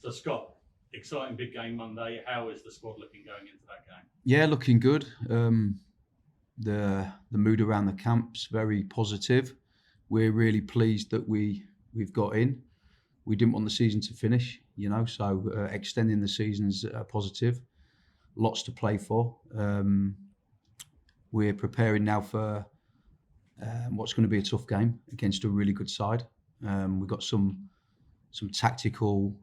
So Scott, exciting big game Monday. How is the squad looking going into that game? Yeah, looking good. The mood around the camp's very positive. We're really pleased that we've got in. We didn't want the season to finish, so extending the season's positive. Lots to play for. We're preparing now for what's going to be a tough game against a really good side. We've got some tactical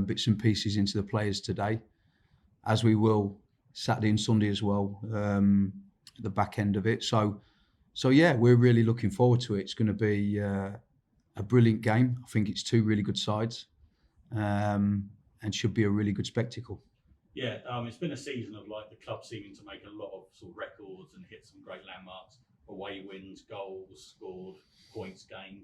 bits and pieces into the players today, as we will Saturday and Sunday as well, the back end of it. So yeah, we're really looking forward to it. It's going to be a brilliant game. I think it's two really good sides, and should be a really good spectacle. Yeah, it's been a season of like the club seeming to make a lot of sort of records and hit some great landmarks. Away wins, goals scored, points gained.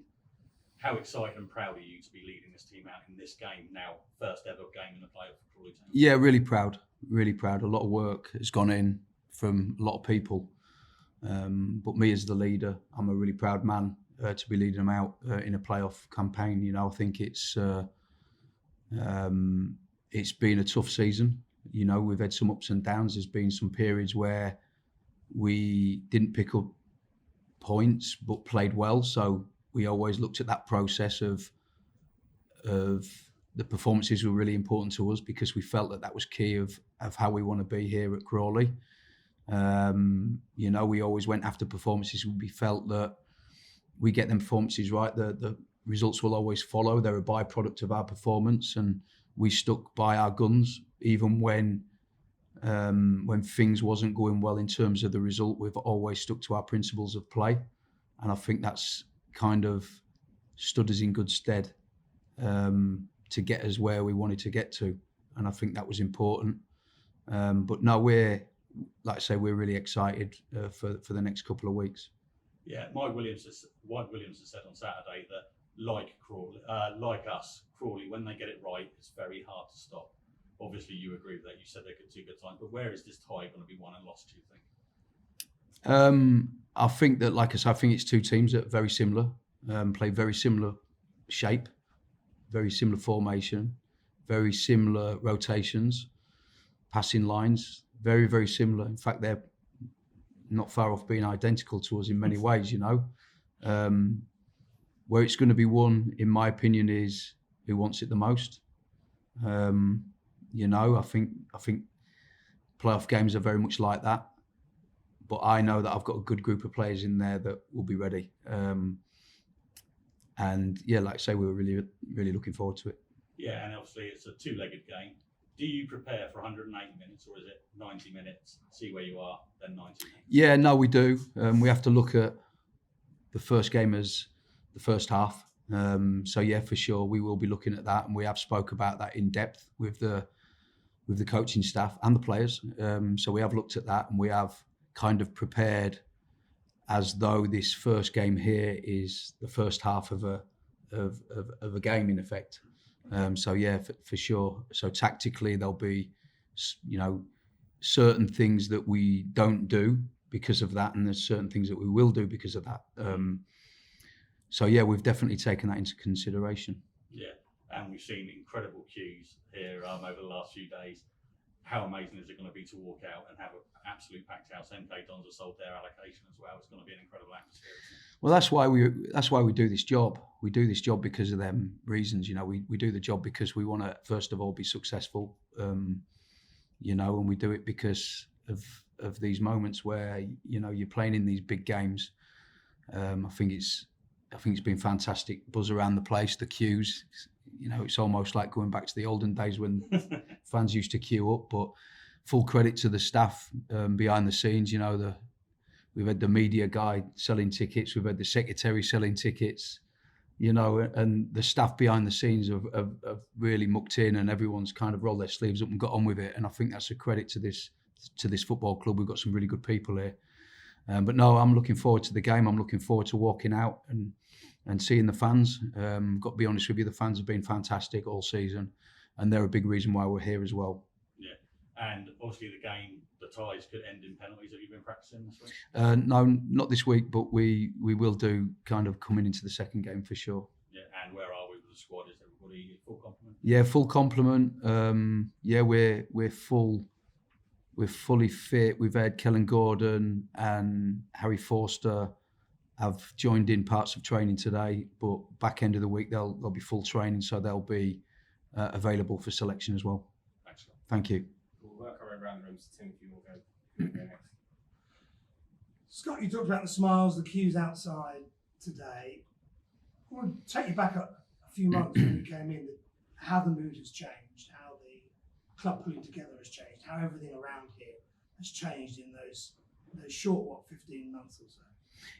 How excited and proud are you to be leading this team out in this game now, first ever game in the playoff for Crawley Town? Yeah, really proud. A lot of work has gone in from a lot of people. But me as the leader, I'm a really proud man to be leading them out in a playoff campaign. I think it's been a tough season. We've had some ups and downs. There's been some periods where we didn't pick up points but played well. So we always looked at that process of the performances were really important to us because we felt that was key of how we want to be here at Crawley. We always went after performances. We felt that we get them performances right, the results will always follow. They're a byproduct of our performance, and we stuck by our guns even when things wasn't going well in terms of the result. We've always stuck to our principles of play, and I think that's kind of stood us in good stead to get us where we wanted to get to, and I think that was important. But no, we're really excited for the next couple of weeks. Yeah, Mike Williams has said on Saturday that like us, Crawley, when they get it right, it's very hard to stop. Obviously, you agree with that. You said they could two good times, but where is this tie going to be won and lost, do you think? I think that, like I said, I think it's two teams that are very similar, play very similar shape, very similar formation, very similar rotations, passing lines, very, very similar. In fact, they're not far off being identical to us in many ways, Where it's going to be won, in my opinion, is who wants it the most. I think playoff games are very much like that. But I know that I've got a good group of players in there that will be ready. And yeah, like I say, we were really, really looking forward to it. Yeah, and obviously it's a two-legged game. Do you prepare for 180 minutes, or is it 90 minutes, see where you are, then 90 minutes? Yeah, no, we do. We have to look at the first game as the first half. So yeah, for sure, we will be looking at that, and we have spoke about that in depth with the coaching staff and the players. So we have looked at that, and we have kind of prepared as though this first game here is the first half of a game in effect. So yeah, for sure. So tactically, there'll be, certain things that we don't do because of that, and there's certain things that we will do because of that. So yeah, we've definitely taken that into consideration. Yeah, and we've seen incredible queues here over the last few days. How amazing is it going to be to walk out and have an absolute packed house? MK Dons have sold their allocation as well. It's going to be an incredible atmosphere. Well, that's why we do this job. We do this job because of them reasons. We do the job because we want to first of all be successful. And we do it because of these moments where you're playing in these big games. I think it's been fantastic. Buzz around the place, the queues. It's almost like going back to the olden days when fans used to queue up. But full credit to the staff behind the scenes. We've had the media guy selling tickets. We've had the secretary selling tickets. And the staff behind the scenes have really mucked in, and everyone's kind of rolled their sleeves up and got on with it. And I think that's a credit to this football club. We've got some really good people here. But no, I'm looking forward to the game. I'm looking forward to walking out and seeing the fans. Got to be honest with you, the fans have been fantastic all season, and they're a big reason why we're here as well. Yeah, and obviously the ties could end in penalties. Have you been practicing this week? No, not this week, but we will do kind of coming into the second game for sure. Yeah, and where are we with the squad? Is everybody full complement? Yeah, full complement. Yeah, we're full. We're fully fit. We've had Kellen Gordon and Harry Forster have joined in parts of training today, but back end of the week they'll be full training, so they'll be available for selection as well. Excellent. Thank you. We'll work our way around the room. So Tim, if you will go next. Scott, you talked about the smiles, the queues outside today. I want to take you back a few months when you came in, how the mood has changed, how the club pulling together has changed, how everything around here has changed in those short, 15 months or so.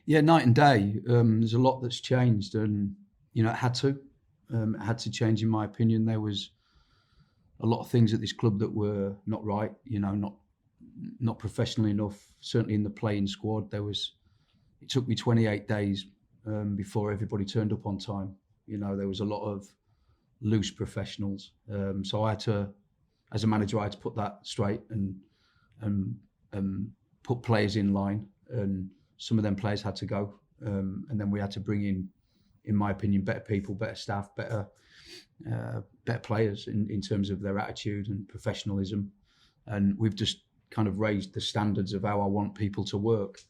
Yeah, night and day. There's a lot that's changed, and it had to. It had to change, in my opinion. There was a lot of things at this club that were not right. Not professional enough. Certainly in the playing squad, it took me 28 days before everybody turned up on time. There was a lot of loose professionals. So I had to, as a manager, I had to put that straight and put players in line. And some of them players had to go. And then we had to bring in my opinion, better people, better staff, better players in terms of their attitude and professionalism. And we've just kind of raised the standards of how I want people to work.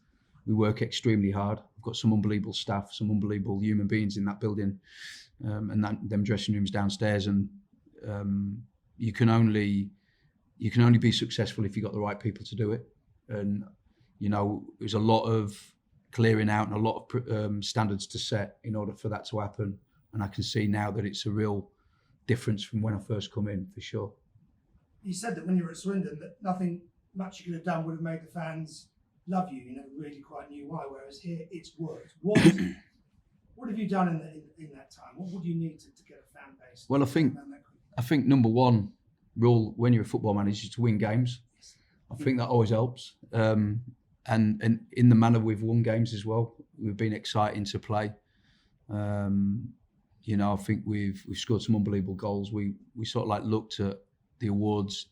We work extremely hard. We've got some unbelievable staff, some unbelievable human beings in that building, and them dressing rooms downstairs. And you can only be successful if you've got the right people to do it. And there's a lot of clearing out and a lot of standards to set in order for that to happen. And I can see now that it's a real difference from when I first come in, for sure. You said that when you were at Swindon, that nothing much you could have done would have made the fans love you. You never really quite knew why, whereas here it's worked. What have you done in that time? What would you need to get a fan base? Well, I think number one rule when you're a football manager is to win games. Yes. I think that always helps. And in the manner we've won games as well, we've been exciting to play. I think we've scored some unbelievable goals. We sort of like looked at the awards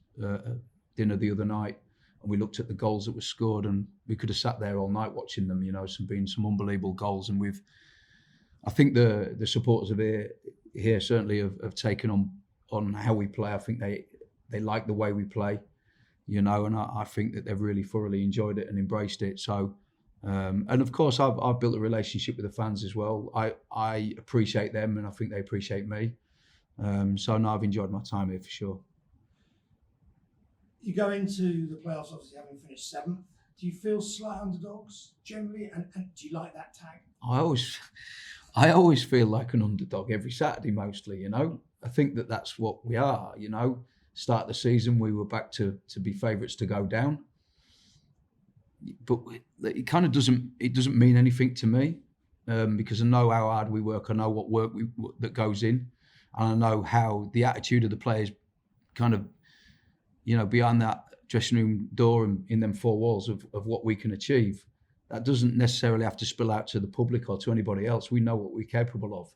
dinner the other night, and we looked at the goals that were scored, and we could have sat there all night watching them. Some unbelievable goals, and I think the supporters of here certainly have taken on how we play. I think they like the way we play, and I think that they've really thoroughly enjoyed it and embraced it. So, and of course, I've built a relationship with the fans as well. I appreciate them, and I think they appreciate me. So no, I've enjoyed my time here for sure. You go into the playoffs obviously having finished 7th. Do you feel slight underdogs generally, and do you like that tag? I always feel like an underdog every Saturday, mostly. I think that's what we are. Start the season, we were back to be favourites to go down, but it kind of doesn't mean anything to me, because I know how hard we work. I know what work that goes in, and I know how the attitude of the players kind of, behind that dressing room door and in them 4 walls of what we can achieve. That doesn't necessarily have to spill out to the public or to anybody else. We know what we're capable of,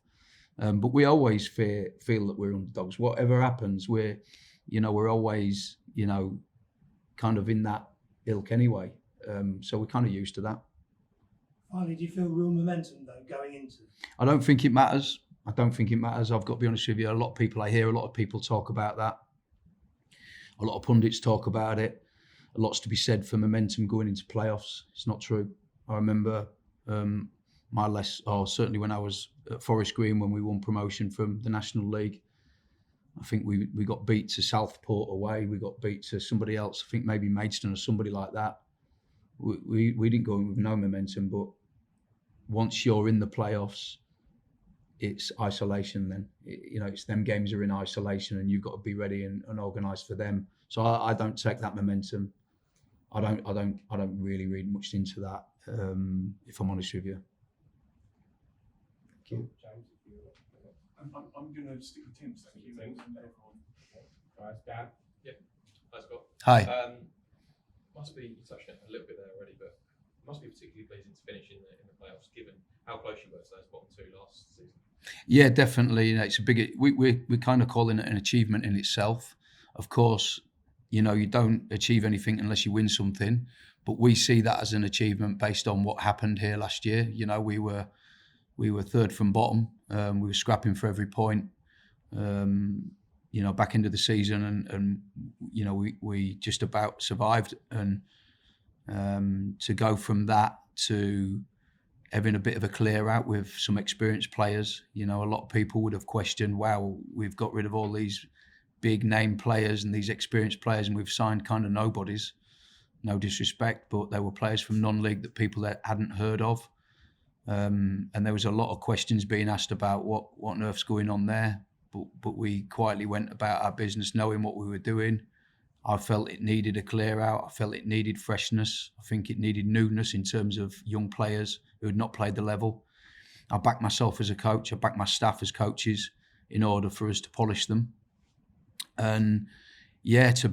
but we always feel that we're underdogs. Whatever happens, we're always, kind of in that ilk anyway. So we're kind of used to that. Finally, do you feel real momentum though going into? I don't think it matters. I've got to be honest with you. I hear a lot of people talk about that. A lot of pundits talk about it. A lot's to be said for momentum going into playoffs. It's not true. I remember certainly when I was at Forest Green when we won promotion from the National League. I think we got beat to Southport away. We got beat to somebody else. I think maybe Maidstone or somebody like that. We didn't go in with no momentum, but once you're in the playoffs, it's isolation then. It's them games are in isolation and you've got to be ready and organised for them. So I don't take that momentum. I don't really read much into that, if I'm honest with you. Thank you. James, if you I'm going to stick with Tim's. Thank you. Guys, Dan. Yep. Hi, Scott. Hi. Must be, you touched on it a little bit there already, but it must be particularly pleasing to finish in the playoffs, given how close you were to those bottom 2 last season. Yeah, definitely. It's a big. We're kind of calling it an achievement in itself. Of course, you don't achieve anything unless you win something, but we see that as an achievement based on what happened here last year. We were 3rd from bottom. We were scrapping for every point. back into the season, and we just about survived, and to go from that to having a bit of a clear out with some experienced players. A lot of people would have questioned, wow, we've got rid of all these big name players and these experienced players, and we've signed kind of nobodies. No disrespect, but they were players from non-league that people that hadn't heard of. And there was a lot of questions being asked about what on earth's going on there. But we quietly went about our business knowing what we were doing. I felt it needed a clear out. I felt it needed freshness. I think it needed newness in terms of young players who had not played the level. I backed myself as a coach. I backed my staff as coaches in order for us to polish them. And yeah, to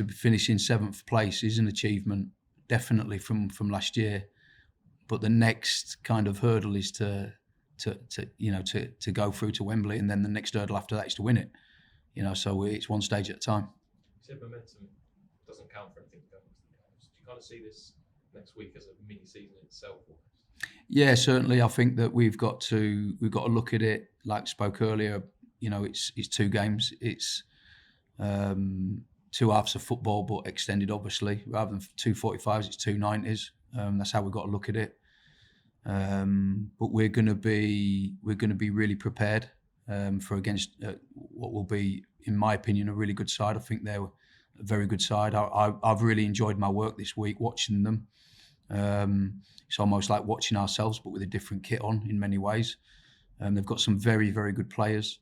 finish in 7th place is an achievement, definitely from last year. But the next kind of hurdle is to go through to Wembley, and then the next hurdle after that is to win it. So it's one stage at a time. You said momentum doesn't count for anything. Do you kind of see this next week as a mini season in itself? Yeah, certainly. I think that we've got to look at it like I spoke earlier. It's 2 games. It's 2 halves of football, but extended, obviously. Rather than 2 45s, it's 2 90s. That's how we've got to look at it. But we're going to be really prepared for against what will be, in my opinion, a really good side. I think they're a very good side. I've really enjoyed my work this week watching them. It's almost like watching ourselves, but with a different kit on in many ways. They've got some very, very good players,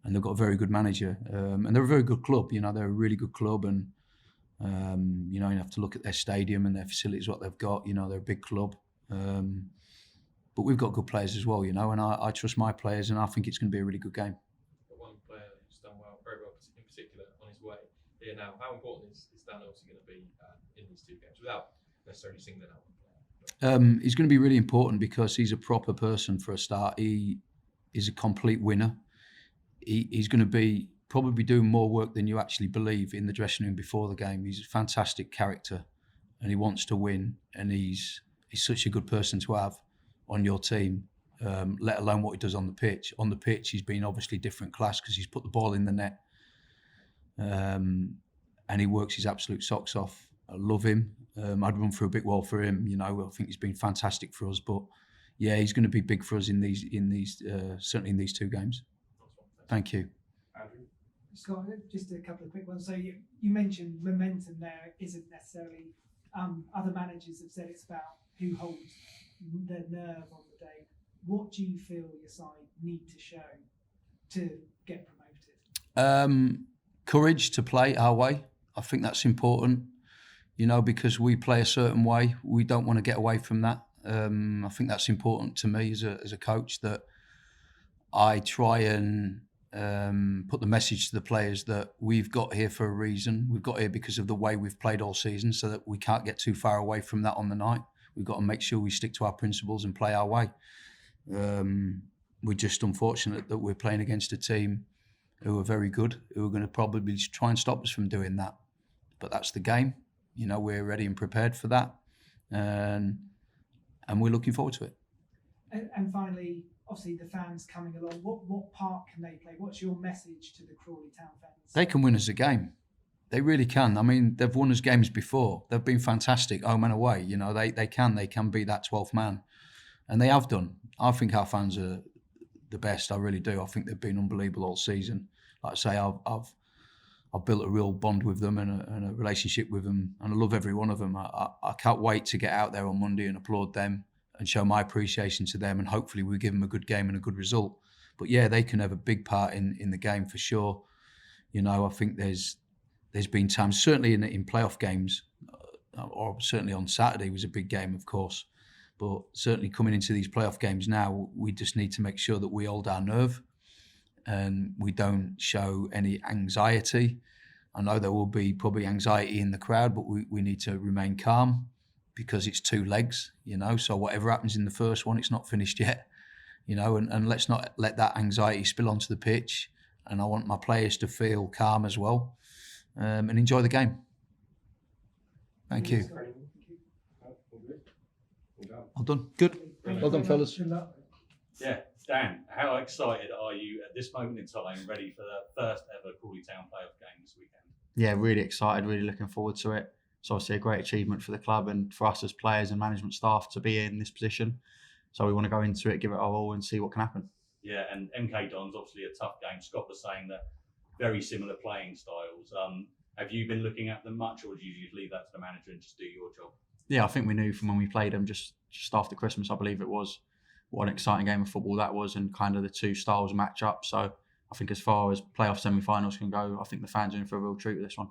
and they've got a very good manager. And they're a very good club. They're a really good club, and you have to look at their stadium and their facilities, what they've got. They're a big club. But we've got good players as well, and I trust my players, and I think it's going to be a really good game. But one player who's done very well in particular on his way here now. How important is Danilo Orsi going to be in these 2 games, without necessarily singling out one player? He's going to be really important because he's a proper person for a start. He is a complete winner. He's going to be probably doing more work than you actually believe in the dressing room before the game. He's a fantastic character, and he wants to win, and he's such a good person to have on your team, let alone what he does on the pitch. On the pitch, he's been obviously different class because he's put the ball in the net, and he works his absolute socks off. I love him. I'd run through a big wall for him. I think he's been fantastic for us. But yeah, he's going to be big for us in these certainly in these 2 games. Thank you. Andrew? Scott, just a couple of quick ones. So you mentioned momentum there isn't necessarily, other managers have said it's about who holds the nerve on the day. What do you feel your side need to show to get promoted? Courage to play our way. I think that's important, because we play a certain way. We don't want to get away from that. I think that's important to me as a coach, that I try and put the message to the players that we've got here for a reason. We've got here because of the way we've played all season, so that we can't get too far away from that on the night. We've got to make sure we stick to our principles and play our way. We're just unfortunate that we're playing against a team who are very good, who are going to probably try and stop us from doing that. But that's the game. We're ready and prepared for that. And we're looking forward to it. And finally, obviously the fans coming along, what part can they play? What's your message to the Crawley Town fans? They can win us a game. They really can. I mean, they've won us games before. They've been fantastic, home and away. They can be that 12th man. And they have done. I think our fans are the best. I really do. I think they've been unbelievable all season. Like I say, I've built a real bond with them and a relationship with them, and I love every one of them. I can't wait to get out there on Monday and applaud them and show my appreciation to them, and hopefully we give them a good game and a good result. But yeah, they can have a big part in the game for sure. I think there's been times, certainly in playoff games, or certainly on Saturday was a big game, of course. But certainly coming into these playoff games now, we just need to make sure that we hold our nerve and we don't show any anxiety. I know there will be probably anxiety in the crowd, but we need to remain calm because it's 2 legs, so whatever happens in the first one, it's not finished yet, and let's not let that anxiety spill onto the pitch. And I want my players to feel calm as well, and enjoy the game. Thank you. Well done. Good. Well done, fellas. Yeah, Dan, how excited are you at this moment in time, ready for the first ever Crawley Town playoff game this weekend? Yeah, really excited, really looking forward to it. It's obviously a great achievement for the club and for us as players and management staff to be in this position. So we want to go into it, give it our all and see what can happen. Yeah, and MK Don's obviously a tough game. Scott was saying that very similar playing styles. Have you been looking at them much, or do you just leave that to the manager and just do your job? Yeah, I think we knew from when we played them just after Christmas, I believe it was, what an exciting game of football that was and kind of the two styles match up. So I think as far as playoff semi-finals can go, I think the fans are in for a real treat with this one.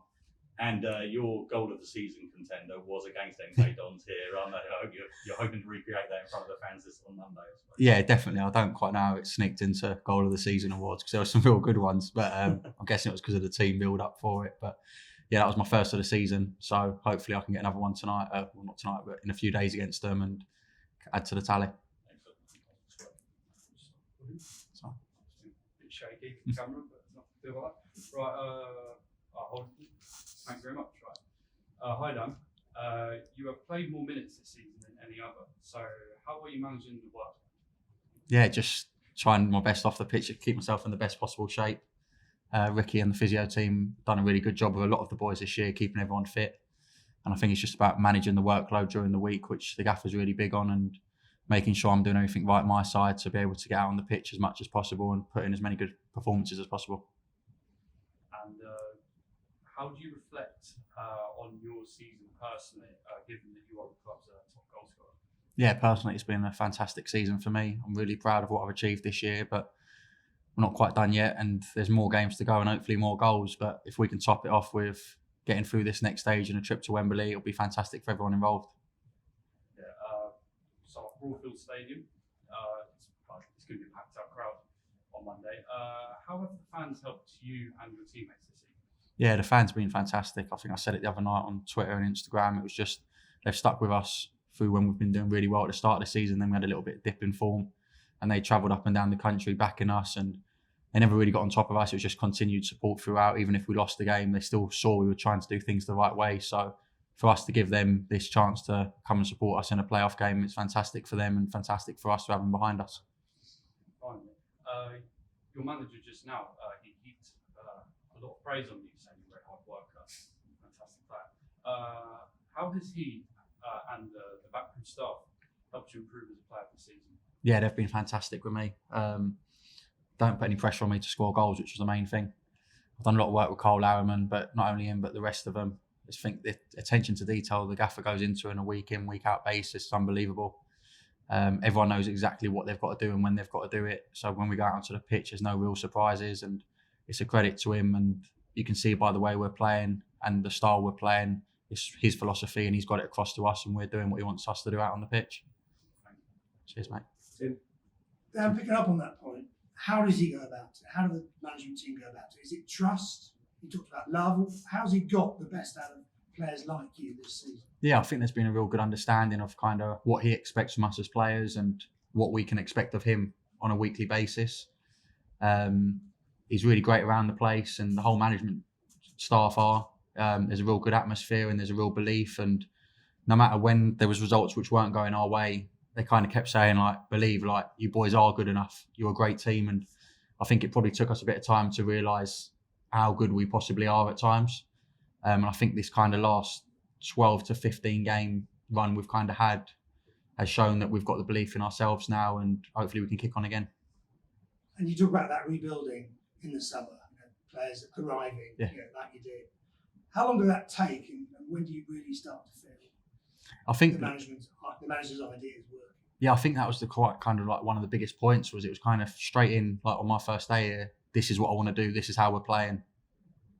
And your goal of the season contender was against MK Dons here. I hope you're hoping to recreate that in front of the fans this on Monday. I suppose. Yeah, definitely. I don't quite know how it sneaked into goal of the season awards because there were some real good ones, but I'm guessing it was because of the team build up for it. But yeah, that was my first of the season, so hopefully I can get another one tonight. Well, not tonight, but in a few days against them and add to the tally. So. Bit shaky camera, but not feel like. Right, thank you very much. Right, hi Dan. You have played more minutes this season than any other. So how are you managing the work? Yeah, just trying my best off the pitch to keep myself in the best possible shape. Ricky and the physio team done a really good job with a lot of the boys this year, keeping everyone fit. And I think it's just about managing the workload during the week, which the gaffer's really big on, and making sure I'm doing everything right on my side to be able to get out on the pitch as much as possible and put in as many good performances as possible. And how do you reflect on your season personally, given that you are the club's top goal scorer? Yeah, personally, it's been a fantastic season for me. I'm really proud of what I've achieved this year, but we're not quite done yet, and there's more games to go and hopefully more goals. But if we can top it off with getting through this next stage and a trip to Wembley, it'll be fantastic for everyone involved. Yeah, so at Broadfield Stadium, it's going to be a packed out crowd on Monday. How have the fans helped you and your teammates this season? Yeah, the fans have been fantastic. I think I said it the other night on Twitter and Instagram. It was just, they've stuck with us through when we've been doing really well at the start of the season. Then we had a little bit of dip in form, and they travelled up and down the country backing us, and they never really got on top of us. It was just continued support throughout. Even if we lost the game, they still saw we were trying to do things the right way. So for us to give them this chance to come and support us in a playoff game, it's fantastic for them and fantastic for us to have them behind us. Finally, your manager just now, he heaped a lot of praise on you, saying you're a very hard worker, fantastic player. How has he and the backroom staff helped you improve as a player this season? Yeah, they've been fantastic with me. Don't put any pressure on me to score goals, which was the main thing. I've done a lot of work with Cole Larriman, but not only him, but the rest of them. I just think the attention to detail the gaffer goes into on a week in, week out basis is unbelievable. Everyone knows exactly what they've got to do and when they've got to do it. So when we go out onto the pitch, there's no real surprises, and it's a credit to him. And you can see by the way we're playing and the style we're playing, it's his philosophy, and he's got it across to us, and we're doing what he wants us to do out on the pitch. Cheers, mate. Dan, picking up on that point, how does he go about it? How does the management team go about it? Is it trust? You talked about love. How's he got the best out of players like you this season? Yeah, I think there's been a real good understanding of kind of what he expects from us as players and what we can expect of him on a weekly basis. He's really great around the place, and the whole management staff are. There's a real good atmosphere and there's a real belief, and no matter when there was results which weren't going our way, they kind of kept saying, like, believe, like, you boys are good enough. You're a great team. And I think it probably took us a bit of time to realise how good we possibly are at times. And I think this kind of last 12 to 15 game run we've kind of had has shown that we've got the belief in ourselves now, and hopefully we can kick on again. And you talk about that rebuilding in the summer, players arriving, Yeah. like you did. How long did that take, and when do you really start to feel I think the manager's ideas working? Yeah, I think that was the quite kind of like one of the biggest points. Was it was kind of straight in, like on my first day here, this is what I want to do, this is how we're playing.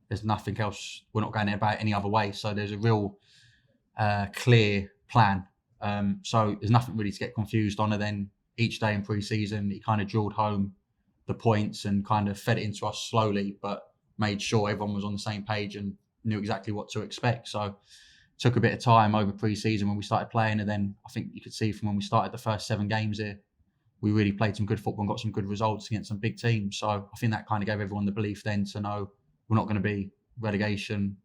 There's nothing else, we're not going about it any other way. So there's a real clear plan. So there's nothing really to get confused on. And then each day in pre-season, he kind of drilled home the points and kind of fed it into us slowly, but made sure everyone was on the same page and knew exactly what to expect. So it took a bit of time over pre-season when we started playing, and then I think you could see from when we started the first 7 games here, we really played some good football and got some good results against some big teams. So I think that kind of gave everyone the belief then to know we're not going to be relegation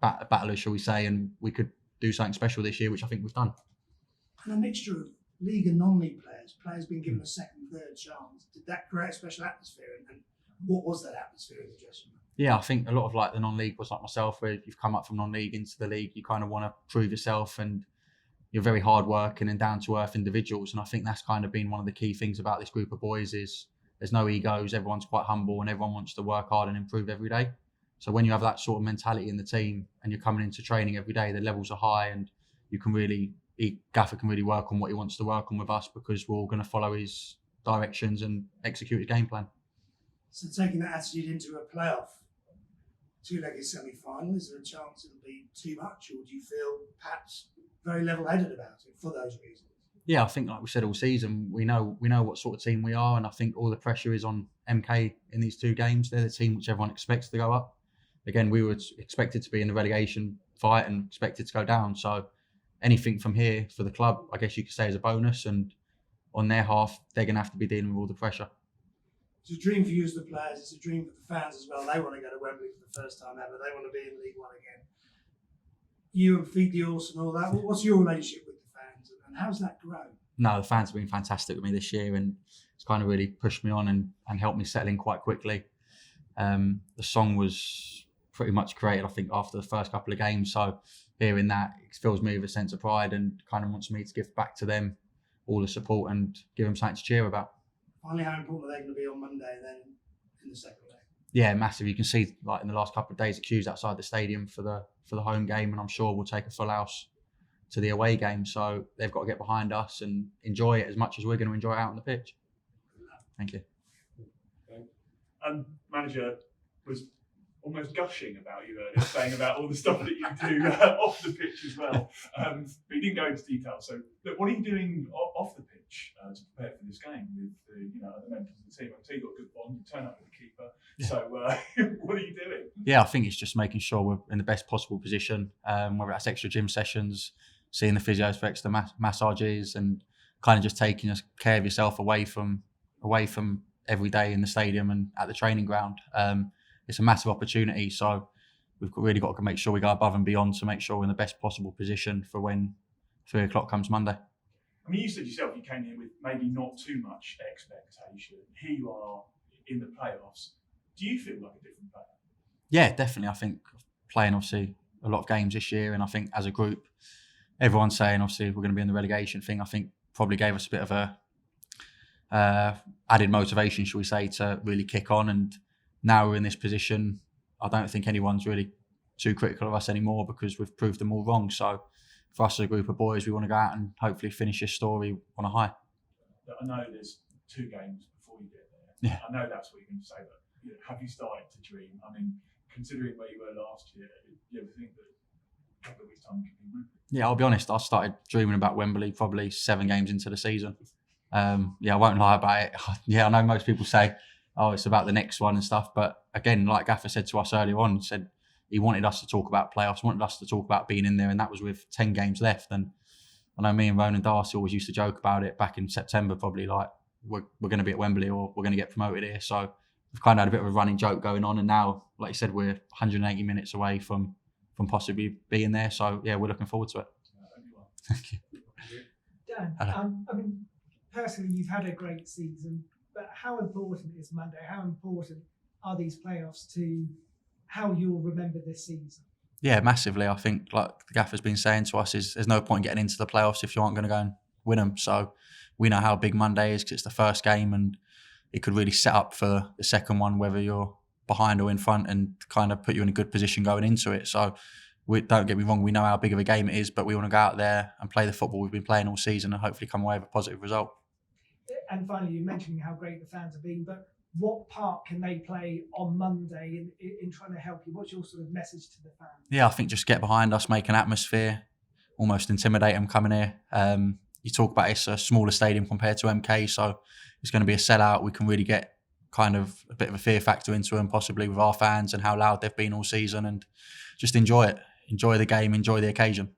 battlers, shall we say, and we could do something special this year, which I think we've done. And a mixture of league and non-league players being given a second, third chance. Did that create a special atmosphere? And what was that atmosphere in the dressing room? Yeah, I think a lot of like the non-league was like myself, where you've come up from non-league into the league, you kind of want to prove yourself, and you're very hard working and down to earth individuals. And I think that's kind of been one of the key things about this group of boys is there's no egos, everyone's quite humble and everyone wants to work hard and improve every day. So when you have that sort of mentality in the team and you're coming into training every day, the levels are high and you can really, Gaffer can really work on what he wants to work on with us because we're all going to follow his directions and execute his game plan. So taking that attitude into a playoff, two-legged semi-final, is there a chance it'll be too much, or do you feel perhaps very level-headed about it for those reasons? Yeah, I think like we said all season, we know what sort of team we are, and I think all the pressure is on MK in these two games. They're the team which everyone expects to go up. Again, we were expected to be in the relegation fight and expected to go down. So anything from here for the club, I guess you could say, is a bonus. And on their half, they're going to have to be dealing with all the pressure. It's a dream for you as the players. It's a dream for the fans as well. They want to go to Wembley for the first time ever. They want to be in League One again. You and feed the horse and all that. What's your relationship with the fans, and how's that grown? No, the fans have been fantastic with me this year, and it's kind of really pushed me on and helped me settle in quite quickly. The song was pretty much created, I think, after the first couple of games. So hearing that, it fills me with a sense of pride and kind of wants me to give back to them all the support and give them something to cheer about. Finally, how important are they going to be on Monday and then in the second leg? Yeah, massive. You can see like in the last couple of days the queues outside the stadium for the home game, and I'm sure we'll take a full house to the away game. So they've got to get behind us and enjoy it as much as we're going to enjoy it out on the pitch. Thank you. Manager was almost gushing about you earlier, saying about all the stuff that you do off the pitch as well. But he didn't go into detail. So, look, what are you doing off the pitch to prepare for this game with the other members of the team? I see you've got a good bond. You turn up with the keeper. Yeah. So, what are you doing? Yeah, I think it's just making sure we're in the best possible position. Whether that's extra gym sessions, seeing the physios for extra massages, and kind of just taking care of yourself away from every day in the stadium and at the training ground. It's a massive opportunity, so we've really got to make sure we go above and beyond to make sure we're in the best possible position for when 3 o'clock comes Monday. I mean, you said yourself you came here with maybe not too much expectation. Here you are in the playoffs. Do you feel like a different player? Yeah, definitely. I think playing obviously a lot of games this year, and I think as a group, everyone's saying obviously we're going to be in the relegation thing. I think probably gave us a bit of a added motivation, shall we say, to really kick on. And now we're in this position, I don't think anyone's really too critical of us anymore because we've proved them all wrong. So for us as a group of boys, we want to go out and hopefully finish this story on a high. I know there's 2 games before you get there. Yeah. I know that's what you're going to say, but have you started to dream? I mean, considering where you were last year, you ever think that a couple of weeks' time you could be Wembley? Yeah, I'll be honest, I started dreaming about Wembley probably 7 games into the season. I won't lie about it. Yeah, I know most people say, oh, it's about the next one and stuff. But again, like Gaffer said to us earlier on, said he wanted us to talk about playoffs, wanted us to talk about being in there, and that was with 10 games left. And I know me and Ronan Darcy always used to joke about it back in September, probably like, we're going to be at Wembley or we're going to get promoted here. So we've kind of had a bit of a running joke going on. And now, like you said, we're 180 minutes away from possibly being there. So yeah, we're looking forward to it. Thank you. Dan, I mean, personally, you've had a great season, but how important is Monday? How important are these playoffs to how you'll remember this season? Yeah, massively. I think, like the Gaffer's been saying to us, is there's no point getting into the playoffs if you aren't going to go and win them. So we know how big Monday is because it's the first game, and it could really set up for the second one, whether you're behind or in front, and kind of put you in a good position going into it. So don't get me wrong, we know how big of a game it is, but we want to go out there and play the football we've been playing all season and hopefully come away with a positive result. And finally, you mentioned how great the fans have been, but what part can they play on Monday in trying to help you? What's your sort of message to the fans? Yeah, I think just get behind us, make an atmosphere, almost intimidate them coming here. You talk about it's a smaller stadium compared to MK, so it's going to be a sellout. We can really get kind of a bit of a fear factor into them, possibly with our fans and how loud they've been all season, and just enjoy it. Enjoy the game, enjoy the occasion.